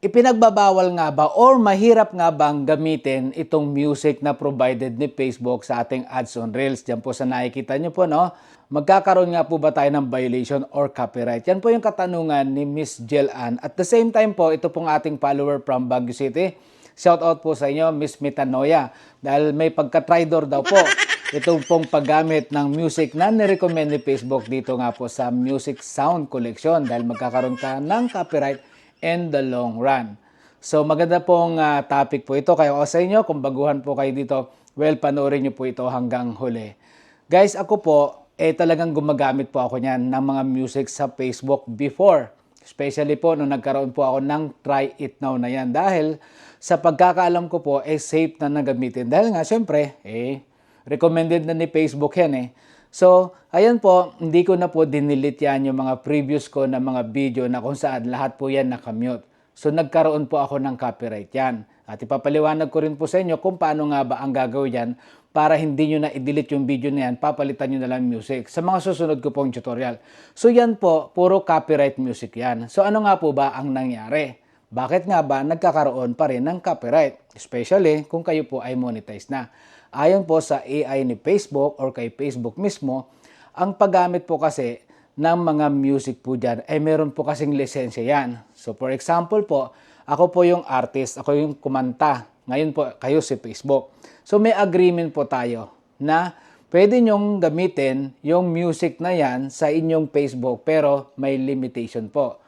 Ipinagbabawal nga ba or mahirap nga bang gamitin itong music na provided ni Facebook sa ating ads on Reels? Diyan po sa nakikita nyo po, no? Magkakaroon nga po ba tayo ng violation or copyright? Yan po yung katanungan ni Miss Jill Ann. At the same time po, ito pong ating follower from Baguio City. Shout out po sa inyo, Miss Metanoia. Dahil may pagka-tridor daw po. Ito pong paggamit ng music na nirecommend ni Facebook dito nga po sa Music Sound Collection. Dahil magkakaroon ka ng copyright in the long run. So maganda pong topic po ito. Kaya ako sa inyo, kung baguhan po kayo dito, well, panoorin nyo po ito hanggang huli. Guys, ako po, talagang gumagamit po ako niyan ng mga music sa Facebook before. Especially po nung nagkaroon po ako ng Try It Now na yan. Dahil sa pagkakaalam ko po, safe na nagamitin. Dahil nga, syempre, recommended na ni Facebook yan So, ayan po, hindi ko na po dinelete yan yung mga previous ko na mga video na kung saan lahat po yan nakamute. So, nagkaroon po ako ng copyright yan. At ipapaliwanag ko rin po sa inyo kung paano nga ba ang gagawin yan para hindi nyo na i-delete yung video na yan, papalitan nyo na lang music sa mga susunod ko pong tutorial. So, yan po, puro copyright music yan. So, ano nga po ba ang nangyari? Bakit nga ba nagkakaroon pa rin ng copyright? Especially kung kayo po ay monetize na. Ayon po sa AI ni Facebook or kay Facebook mismo, ang paggamit po kasi ng mga music po dyan ay meron po kasing lisensya yan. So for example po, ako po yung artist, ako yung kumanta. Ngayon po kayo si Facebook. So may agreement po tayo na pwede nyong gamitin yung music na yan sa inyong Facebook pero may limitation po.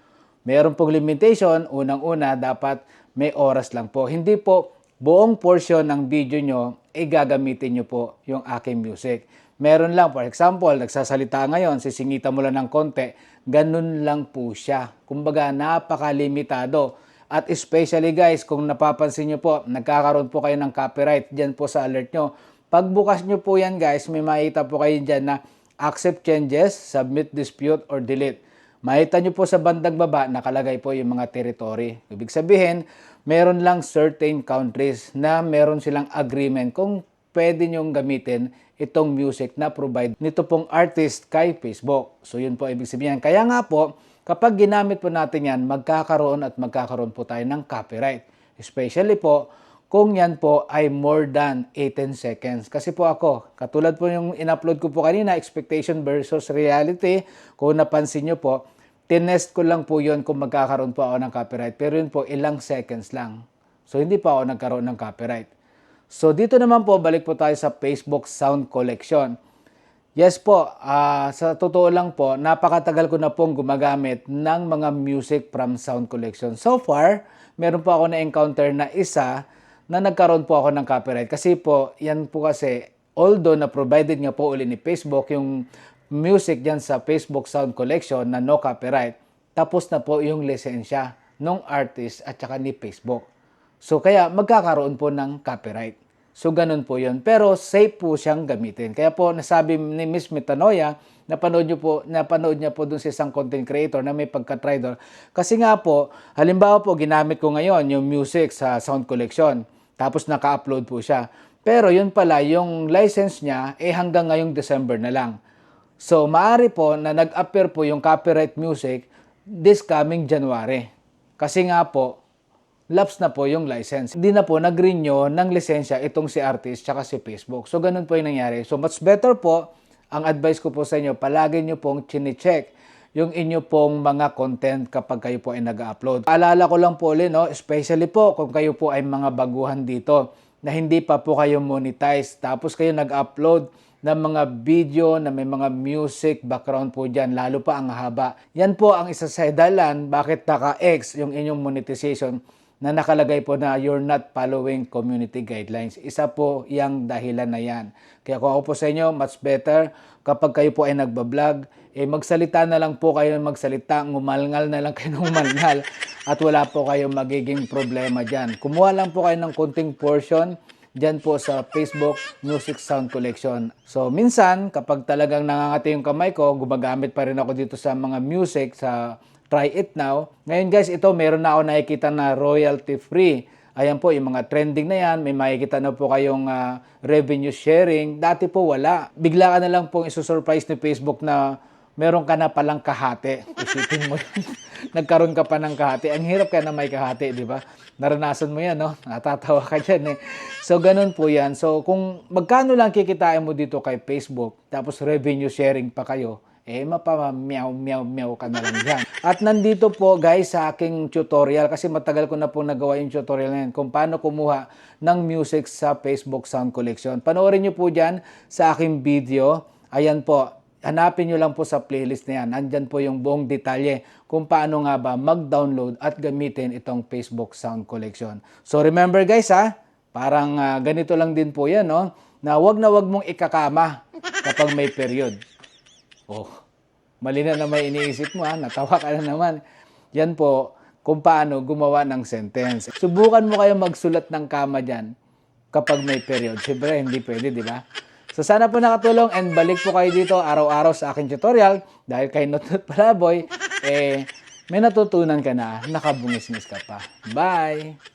Meron pong limitation, unang-una dapat may oras lang po. Hindi po buong portion ng video nyo gagamitin nyo po yung aking music. Meron lang, for example, nagsasalita ngayon, sisingita mo lang ng konti, ganun lang po siya. Kumbaga, napakalimitado. At especially guys, kung napapansin nyo po, nagkakaroon po kayo ng copyright dyan po sa alert nyo. Pagbukas nyo po yan guys, may makita po kayo dyan na accept changes, submit dispute, or delete. Makita nyo po sa bandang baba, nakalagay po yung mga territory. Ibig sabihin, meron lang certain countries na meron silang agreement kung pwede nyong gamitin itong music na provide nito pong artist kay Facebook. So yun po ibig sabihin. Kaya nga po, kapag ginamit po natin yan, magkakaroon po tayo ng copyright. Especially po, kung yan po ay more than 18 seconds. Kasi po ako, katulad po yung in-upload ko po kanina, expectation versus reality, kung napansin nyo po, tinest ko lang po yun kung magkakaroon po ako ng copyright. Pero yun po, ilang seconds lang. So, hindi pa ako nagkaroon ng copyright. So, dito naman po, balik po tayo sa Facebook Sound Collection. Yes po, sa totoo lang po, napakatagal ko na pong gumagamit ng mga music from Sound Collection. So far, meron po ako na-encounter na isa na nagkaroon po ako ng copyright. Kasi po, yan po kasi, although na provided nga po uli ni Facebook yung music dyan sa Facebook Sound Collection na no copyright, tapos na po yung lisensya ng artist at saka ni Facebook. So kaya magkakaroon po ng copyright. So ganun po yun. Pero safe po siyang gamitin. Kaya po nasabi ni Miss Metanoia, napanood niya po dun sa isang content creator na may pagka-tridor. Kasi nga po, halimbawa po ginamit ko ngayon yung music sa Sound Collection. Tapos naka-upload po siya. Pero yun pala, yung license niya hanggang ngayong December na lang. So, maaari po na nag-appear po yung copyright music this coming January. Kasi nga po, lapse na po yung license. Hindi na po nag-renew ng lisensya itong si artist tsaka si Facebook. So, ganun po yung nangyari. So, much better po, ang advice ko po sa inyo, palagi nyo pong chine-check yung inyo pong mga content kapag kayo po ay nag-upload. Paalala ko lang po ulit, no? Especially po kung kayo po ay mga baguhan dito na hindi pa po kayo monetize. Tapos kayo nag-upload ng mga video na may mga music background po dyan, lalo pa ang haba. Yan po ang isa sa dahilan bakit naka-X yung inyong monetization na nakalagay po na you're not following community guidelines. Isa po yung dahilan na yan. Kaya kung ako po sa inyo, much better kapag kayo po ay nagbablog, magsalita na lang po kayo magsalita, ngumalngal na lang kayo ng umalngal at wala po kayong magiging problema dyan. Kumuha lang po kayo ng konting portion dyan po sa Facebook Music Sound Collection. So, minsan, kapag talagang nangangati yung kamay ko, gumagamit pa rin ako dito sa mga music, sa Try It Now. Ngayon guys, ito meron na ako nakikita na royalty free. Ayan po, yung mga trending na yan, may makikita na po kayong revenue sharing. Dati po wala. Bigla ka na lang pong isusurprise ni Facebook na meron ka na palang kahati. Isipin mo yun. Nagkaroon ka pa ng kahati. Ang hirap kaya na may kahati, di ba? Naranasan mo yan, no? Natatawa ka dyan, eh. So, ganun po yan. So, kung magkano lang kikitain mo dito kay Facebook, tapos revenue sharing pa kayo, mapama-meow ka na lang dyan. At nandito po, guys, sa aking tutorial, kasi matagal ko na po nagawa yung tutorial na yan, kung paano kumuha ng music sa Facebook Sound Collection. Panoorin nyo po dyan sa aking video. Ayan po. Hanapin nyo lang po sa playlist na yan. Andyan po yung buong detalye kung paano nga ba mag-download at gamitin itong Facebook Sound Collection. So remember guys parang ganito lang din po yan, no? Na wag mong ikakama kapag may period. Oh, mali na may iniisip mo natawa ka na naman. Yan po kung paano gumawa ng sentence. Subukan mo kayo magsulat ng kama dyan kapag may period. Siyempre, hindi pwede, di ba? So sana po nakatulong and balik po kayo dito araw-araw sa aking tutorial dahil kay Nutnut Palaboy, may natutunan ka na, nakabungis-ngis ka pa. Bye!